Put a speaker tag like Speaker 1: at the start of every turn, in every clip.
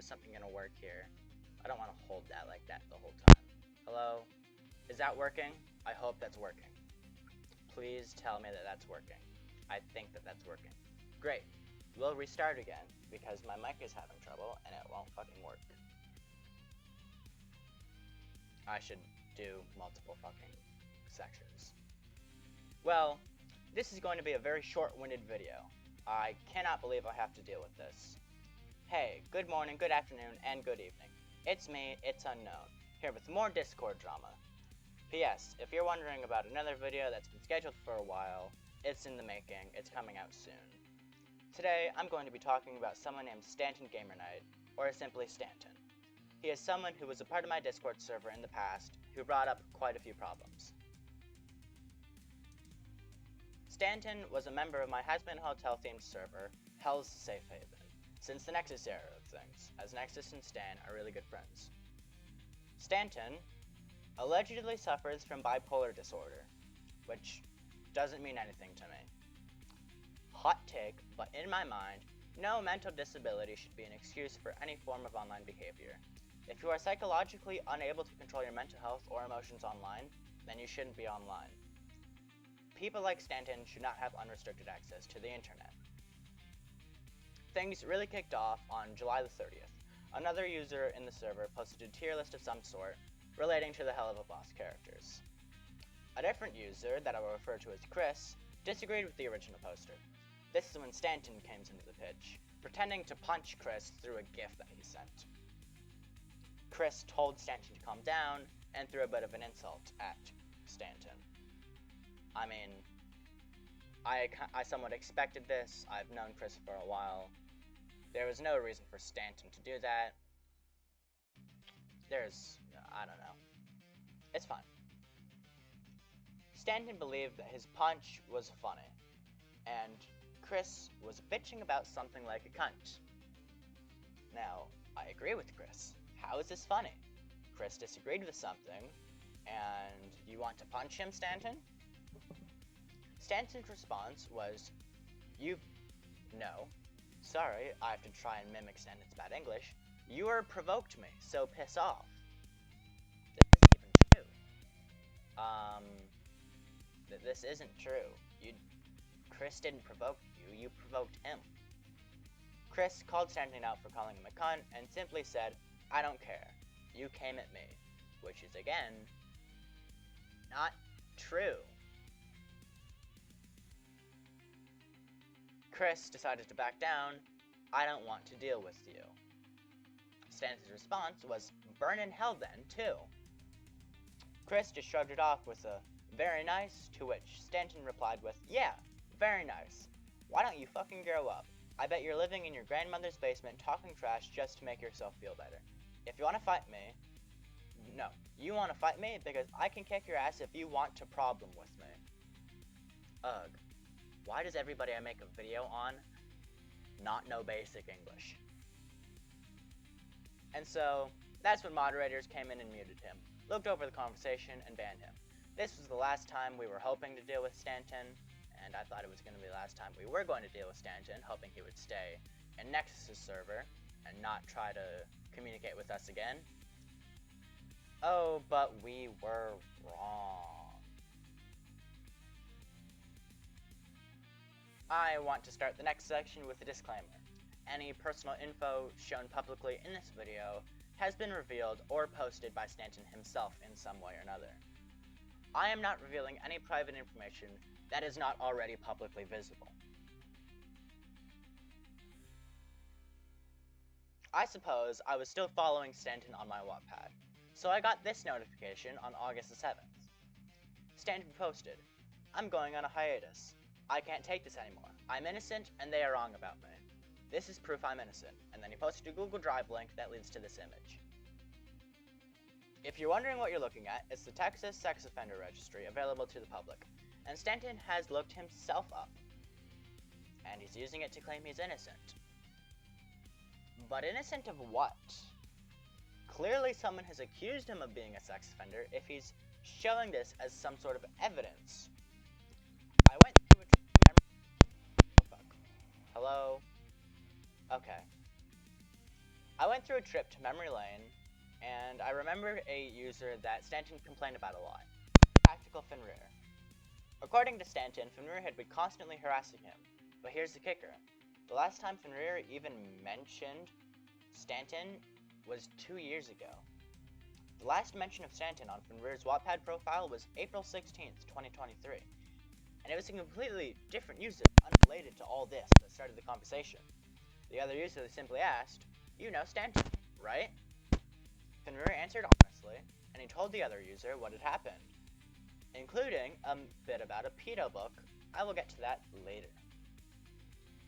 Speaker 1: something gonna work here. I don't want to hold that like that the whole time. Hello? Is that working? I hope that's working. Please tell me that that's working. I think that that's working. Great. We'll restart again because my mic is having trouble and it won't fucking work. I should do multiple fucking sections. Well, this is going to be a very short-winded video. I cannot believe I have to deal with this. Hey, good morning, good afternoon, and good evening. It's me, It's Unknown, here with more Discord drama. P.S. If you're wondering about another video that's been scheduled for a while, it's in the making, it's coming out soon. Today, I'm going to be talking about someone named Stanton Gamer Knight, or simply Stanton. He is someone who was a part of my Discord server in the past, who brought up quite a few problems. Stanton was a member of my Has-Been Hotel-themed server, Hell's Safe Haven, since the Nexus era of things, as Nexus and Stan are really good friends. Stanton allegedly suffers from bipolar disorder, which doesn't mean anything to me. Hot take, but in my mind, no mental disability should be an excuse for any form of online behavior. If you are psychologically unable to control your mental health or emotions online, then you shouldn't be online. People like Stanton should not have unrestricted access to the internet. Things really kicked off on July the 30th. Another user in the server posted a tier list of some sort relating to the Hell of a Boss characters. A different user, that I will refer to as Chris, disagreed with the original poster. This is when Stanton came into the pitch, pretending to punch Chris through a GIF that he sent. Chris told Stanton to calm down and threw a bit of an insult at Stanton. I mean, I somewhat expected this. I've known Chris for a while. There was no reason for Stanton to do that. I don't know. It's fine. Stanton believed that his punch was funny, and Chris was bitching about something like a cunt. Now, I agree with Chris. How is this funny? Chris disagreed with something, and you want to punch him, Stanton? Stanton's response was, No. Sorry, I have to try and mimic Stanton's bad English. You provoked me, so piss off. This isn't even true. This isn't true. Chris didn't provoke you, you provoked him. Chris called Stanton out for calling him a cunt and simply said, I don't care. You came at me. Which is, again, not true. Chris decided to back down. I don't want to deal with you. Stanton's response was, burn in hell then, too. Chris just shrugged it off with a very nice, to which Stanton replied with, yeah, very nice. Why don't you fucking grow up? I bet you're living in your grandmother's basement talking trash just to make yourself feel better. If you want to fight me, no, you want to fight me because I can kick your ass if you want to problem with me. Ugh. Why does everybody I make a video on not know basic English? And so, that's when moderators came in and muted him, looked over the conversation, and banned him. This was the last time we were hoping to deal with Stanton, and I thought it was going to be the last time we were going to deal with Stanton, hoping he would stay in Nexus' server and not try to communicate with us again. Oh, but we were wrong. I want to start the next section with a disclaimer. Any personal info shown publicly in this video has been revealed or posted by Stanton himself in some way or another. I am not revealing any private information that is not already publicly visible. I suppose I was still following Stanton on my Wattpad, so I got this notification on August the 7th. Stanton posted, I'm going on a hiatus. I can't take this anymore. I'm innocent and they are wrong about me. This is proof I'm innocent, and then he posted a Google Drive link that leads to this image. If you're wondering what you're looking at, it's the Texas Sex Offender Registry available to the public, and Stanton has looked himself up, and he's using it to claim he's innocent. But innocent of what? Clearly someone has accused him of being a sex offender if he's showing this as some sort of evidence. I went through a... Oh, fuck. Hello? Okay. I went through a trip to memory lane, and I remember a user that Stanton complained about a lot. Tactical Fenrir. According to Stanton, Fenrir had been constantly harassing him. But here's the kicker. The last time Fenrir even mentioned Stanton was 2 years ago. The last mention of Stanton on Fenrir's Wattpad profile was April 16th, 2023. And it was a completely different user, unrelated to all this, that started the conversation. The other user simply asked, "You know Stanton, right?" Fenrir answered honestly, and he told the other user what had happened, including a bit about a pedo book. I will get to that later.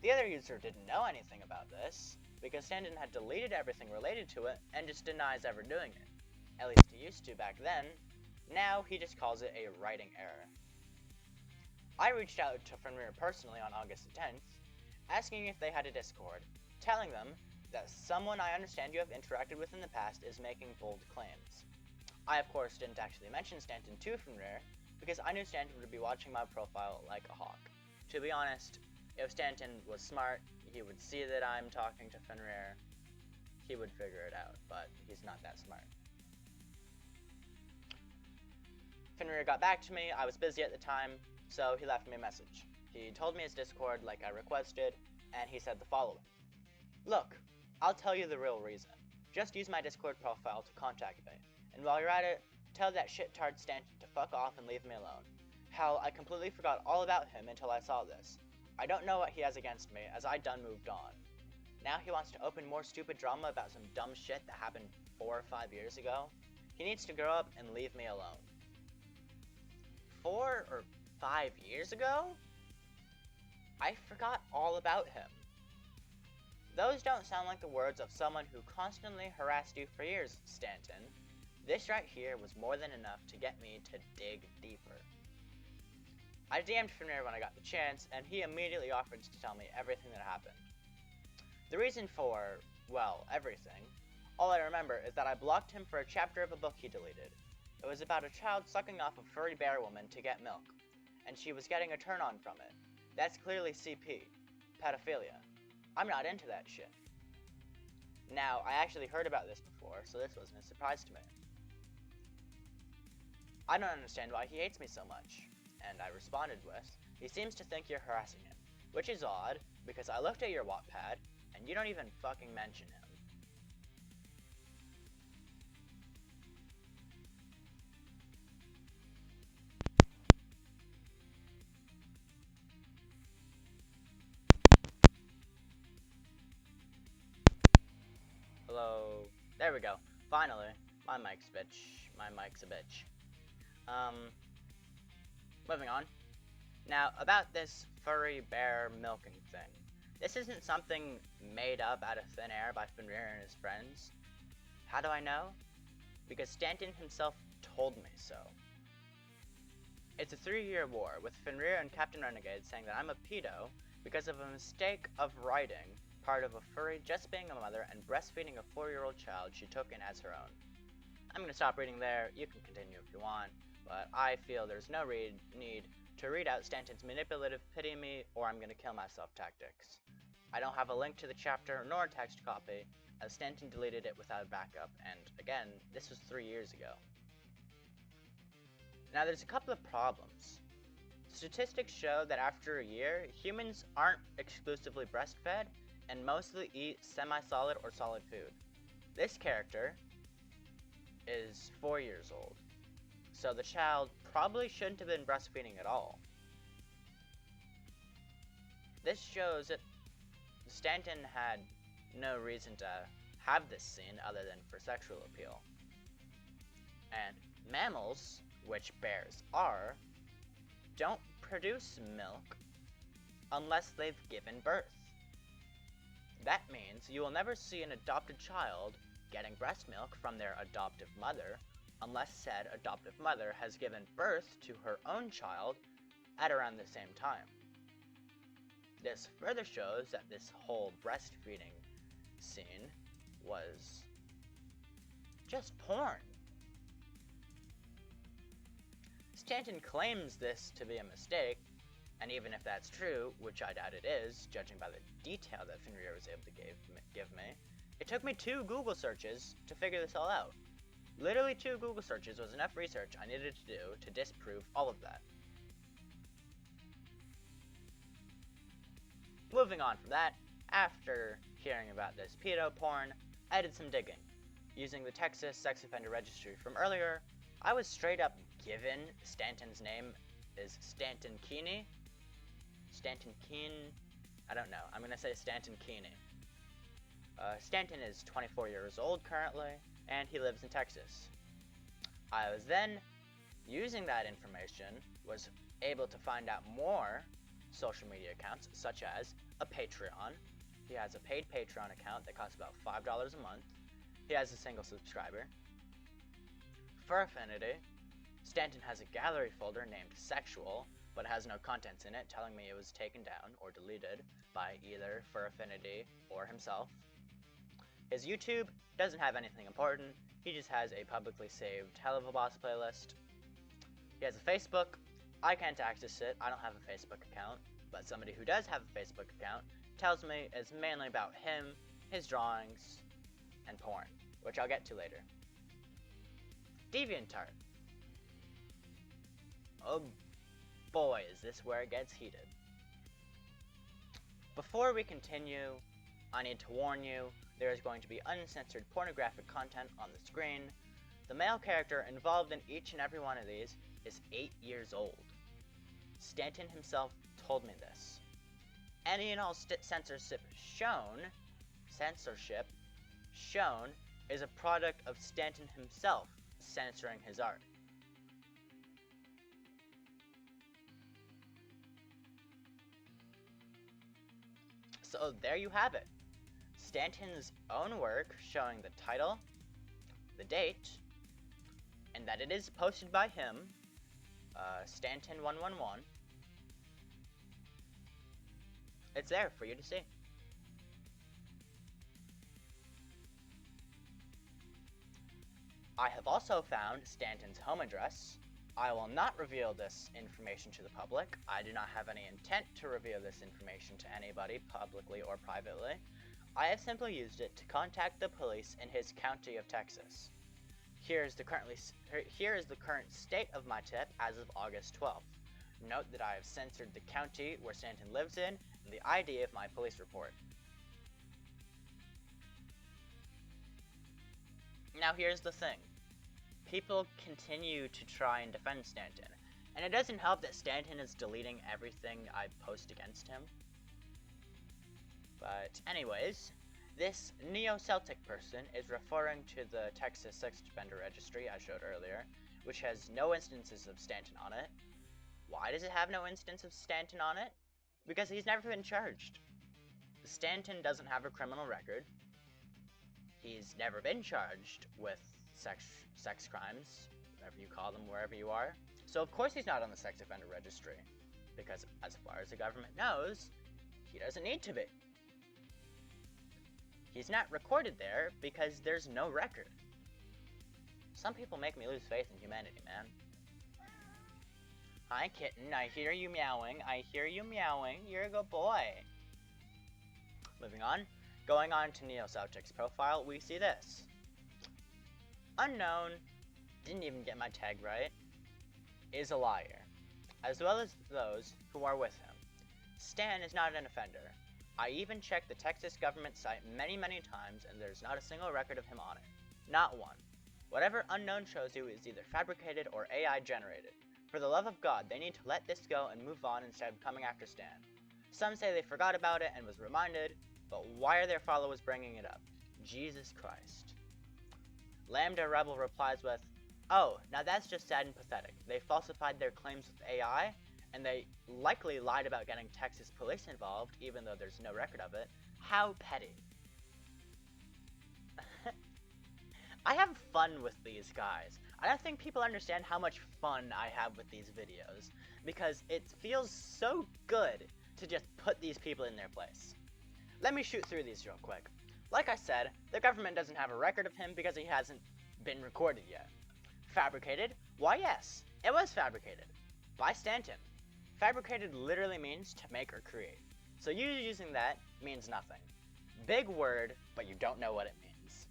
Speaker 1: The other user didn't know anything about this, because Stanton had deleted everything related to it and just denies ever doing it. At least he used to back then. Now he just calls it a writing error. I reached out to Fenrir personally on August 10th, asking if they had a Discord, telling them that someone I understand you have interacted with in the past is making bold claims. I of course didn't actually mention Stanton to Fenrir, because I knew Stanton would be watching my profile like a hawk. To be honest, if Stanton was smart, he would see that I'm talking to Fenrir. He would figure it out, but he's not that smart. Fenrir got back to me. I was busy at the time, so he left me a message. He told me his Discord like I requested, and he said the following. "Look, I'll tell you the real reason. Just use my Discord profile to contact me, and while you're at it, tell that shittard Stanton to fuck off and leave me alone. Hell, I completely forgot all about him until I saw this. I don't know what he has against me, as I done moved on. Now he wants to open more stupid drama about some dumb shit that happened 4 or 5 years ago. He needs to grow up and leave me alone." 4 or 5 years ago? I forgot all about him. Those don't sound like the words of someone who constantly harassed you for years, Stanton. This right here was more than enough to get me to dig deeper. I DM'd Fenrir when I got the chance, and he immediately offered to tell me everything that happened. The reason for, well, everything, all I remember is that I blocked him for a chapter of a book he deleted. It was about a child sucking off a furry bear woman to get milk, and she was getting a turn-on from it. That's clearly CP, pedophilia. I'm not into that shit. Now, I actually heard about this before, so this wasn't a surprise to me. I don't understand why he hates me so much, and I responded with, "He seems to think you're harassing him, which is odd, because I looked at your Wattpad, and you don't even fucking mention him." Hello. There we go. Finally. My mic's a bitch. Moving on. Now, about this furry bear milking thing. This isn't something made up out of thin air by Fenrir and his friends. How do I know? Because Stanton himself told me so. It's a 3-year war, with Fenrir and Captain Renegade saying that I'm a pedo because of a mistake of writing part of a furry just being a mother and breastfeeding a 4-year-old child she took in as her own. I'm going to stop reading there. You can continue if you want, but I feel there's no need to read out Stanton's manipulative pity me or I'm going to kill myself tactics. I don't have a link to the chapter nor a text copy, as Stanton deleted it without backup, and again, this was 3 years ago. Now there's a couple of problems. Statistics show that after a year, humans aren't exclusively breastfed and mostly eat semi-solid or solid food. This character is 4 years old, so the child probably shouldn't have been breastfeeding at all. This shows that Stanton had no reason to have this scene other than for sexual appeal. And mammals, which bears are, don't produce milk unless they've given birth. That means you will never see an adopted child getting breast milk from their adoptive mother unless said adoptive mother has given birth to her own child at around the same time. This further shows that this whole breastfeeding scene was just porn. Stanton claims this to be a mistake, and even if that's true, which I doubt it is, judging by the detail that Fenrir was able to give me, It took me 2 Google searches to figure this all out. Literally 2 Google searches was enough research I needed to do to disprove all of that. Moving on from that, after hearing about this pedo porn, I did some digging. Using the Texas Sex Offender Registry from earlier, I was straight up given Stanton's name is Stanton Keeney. Stanton Keen, I don't know, I'm gonna say Stanton Keeney. Stanton is 24 years old currently, and he lives in Texas. I was then, using that information, was able to find out more social media accounts, such as a Patreon. He has a paid Patreon account that costs about $5 a month. He has a single subscriber. For Affinity, Stanton has a gallery folder named Sexual, but it has no contents in it, telling me it was taken down or deleted by either For Affinity or himself. His YouTube doesn't have anything important, he just has a publicly saved Hell of a Boss playlist. He has a Facebook. I can't access it, I don't have a Facebook account, but somebody who does have a Facebook account tells me it's mainly about him, his drawings, and porn, which I'll get to later. DeviantArt. Oh boy, is this where it gets heated. Before we continue, I need to warn you, there is going to be uncensored pornographic content on the screen. The male character involved in each and every one of these is 8 years old. Stanton himself told me this. Any and all censorship shown is a product of Stanton himself censoring his art. So there you have it. Stanton's own work showing the title, the date, and that it is posted by him, Stanton111. It's there for you to see. I have also found Stanton's home address. I will not reveal this information to the public. I do not have any intent to reveal this information to anybody, publicly or privately. I have simply used it to contact the police in his county of Texas. Here is the current state of my tip as of August 12th. Note that I have censored the county where Stanton lives in and the ID of my police report. Now here's the thing. People continue to try and defend Stanton, and it doesn't help that Stanton is deleting everything I post against him. But anyways, this neo-Celtic person is referring to the Texas Sex Offender Registry I showed earlier, which has no instances of Stanton on it. Why does it have no instance of Stanton on it? Because he's never been charged. Stanton doesn't have a criminal record. He's never been charged with sex crimes, whatever you call them, wherever you are. So of course he's not on the Sex Offender Registry, because as far as the government knows, he doesn't need to be. He's not recorded there because there's no record. Some people make me lose faith in humanity, man. Hi, kitten. I hear you meowing. I hear you meowing. You're a good boy. Moving on. Going on to neo-Celtic's profile, we see this. Unknown, didn't even get my tag right, is a liar, as well as those who are with him. Stan is not an offender. I even checked the Texas government site many times and there's not a single record of him on it. Not one. Whatever unknown shows you is either fabricated or AI generated. For the love of God, they need to let this go and move on instead of coming after Stan. Some say they forgot about it and was reminded, but why are their followers bringing it up? Jesus Christ. Lambda Rebel replies with, "Oh, now that's just sad and pathetic. They falsified their claims with AI, and they likely lied about getting Texas police involved, even though there's no record of it. How petty." I have fun with these guys. I don't think people understand how much fun I have with these videos, because it feels so good to just put these people in their place. Let me shoot through these real quick. Like I said, the government doesn't have a record of him because he hasn't been recorded yet. Fabricated? Why yes, it was fabricated. By Stanton. Fabricated literally means to make or create. So you using that means nothing. big word, but you don't know what it means.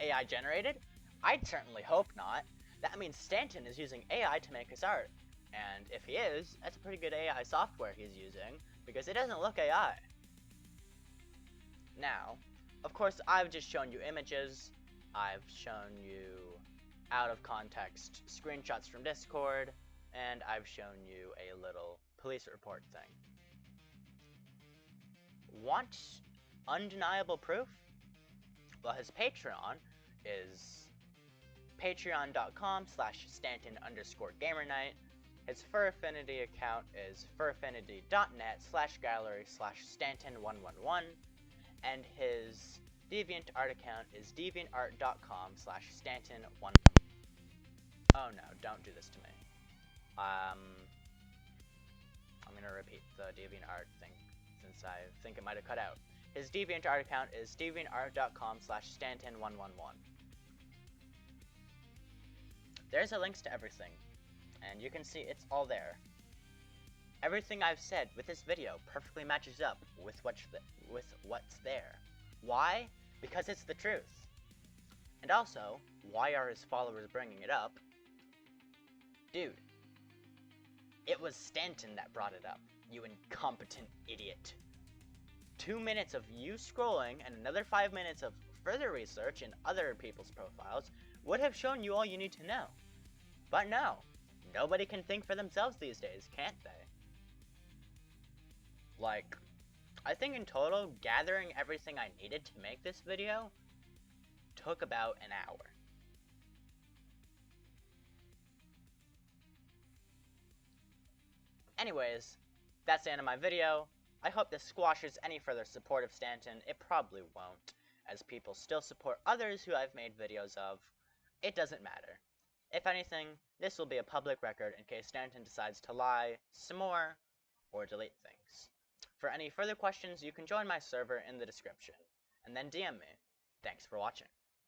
Speaker 1: AI generated? I'd certainly hope not. That means Stanton is using AI to make his art. And if he is, that's a pretty good AI software he's using, because it doesn't look AI. Now, of course, I've just shown you images, I've shown you out of context screenshots from Discord, and I've shown you a little police report thing. Want undeniable proof? Well, his Patreon is patreon.com/Stanton_gamernight. His Furfinity account is furfinity.net/gallery/Stanton111. And his DeviantArt account is deviantart.com/Stanton111. Oh no, don't do this to me. I'm gonna repeat the DeviantArt thing since I think it might have cut out. His DeviantArt account is deviantart.com/Stanton111. There's a links to everything, and you can see it's all there. Everything I've said with this video perfectly matches up with what's there. Why? Because it's the truth. And also, why are his followers bringing it up? Dude, it was Stanton that brought it up, you incompetent idiot. 2 minutes of you scrolling and another 5 minutes of further research in other people's profiles would have shown you all you need to know. But no, nobody can think for themselves these days, can't they? Like, I think in total, gathering everything I needed to make this video took about an hour. Anyways, that's the end of my video. I hope this squashes any further support of Stanton. It probably won't, as people still support others who I've made videos of. It doesn't matter. If anything, this will be a public record in case Stanton decides to lie some more or delete things. For any further questions, you can join my server in the description, and then DM me. Thanks for watching.